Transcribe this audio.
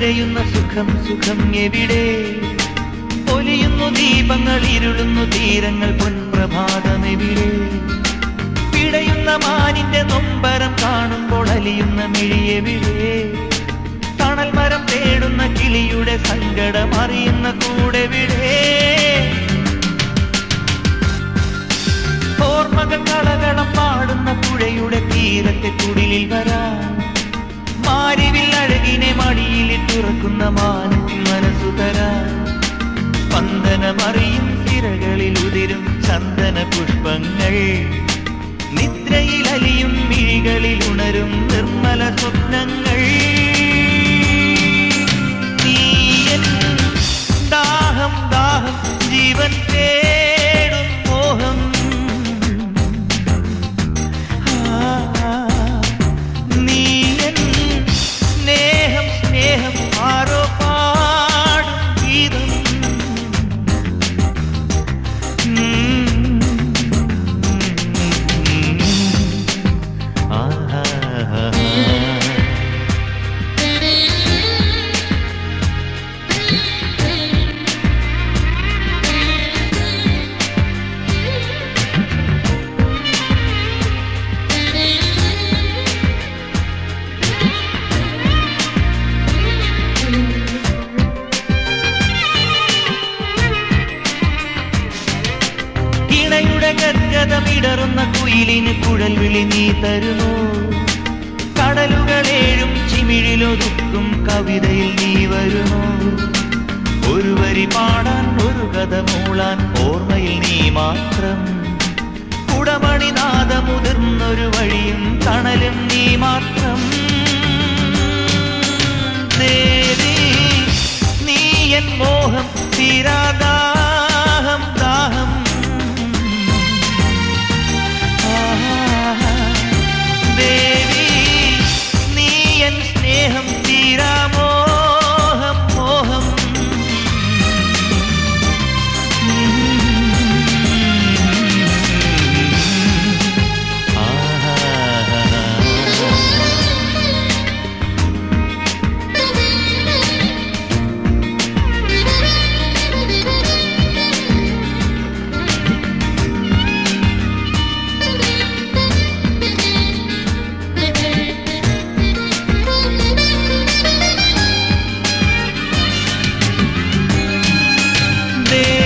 തിരയുന്ന സുഖം സുഖം എവിടെ? പൊലിയുന്നു ദീപങ്ങൾ, ഇരുളുന്നു തീരങ്ങൾ, പൊൻപ്രഭാതമെവിടെ? പിടയുന്ന മാനിന്റെ നൊമ്പരം കാണുമ്പോൾ അലിയുന്ന മിഴിയെവിടെ? തണൽ മരം തേടുന്ന കിളിയുടെ സങ്കടം അറിയുന്ന കൂടെവിടെ? ഓർമ്മകൾ കളകളം പാടുന്ന പുഴയുടെ തീരത്തെ കുടിലിൽ വരാൻ, മാരിവിൽ അഴകിനെ മടിയിൽ തുറക്കുന്ന മാനത്തിൽ മനസ്സു തരാൻ, സ്പന്ദനമറിയും തിരകളിൽ ഉതിരും ചന്ദന പുഷ്പങ്ങൾ, നിദ്രയിൽ അലിയും മിഴികളിൽ ഉണരും നിർമ്മല സ്വപ്നങ്ങൾ. നീയൻ ദാഹം ദാഹം ജീവൻ തേടും മോഹം, നീയൻ സ്നേഹം സ്നേഹം ആരോ പാടും ഗീതം. ഇണയുടെ ഗദ്ഗതമിടറുന്ന കുയിലിന് കുഴൽ വിളി നീ തരുമോ? കടലുകളേഴും ചിമിഴിലൊതുക്കും കവിതയിൽ നീ വരുമോ? ഒരു വരി പാടാൻ, ഒരു കഥ മൂളാൻ ഓർമ്മയിൽ നീ മാത്രം. കുടമണിനാദമുതിർന്നൊരു വഴിയും തണലും നീ മാത്രം. ദേവി നീ എൻ മോഹം തീരാദാഹം ദാഹം. ദേവി നീ എൻ സ്നേഹം തീരാമോഹം മോഹം. ദേവി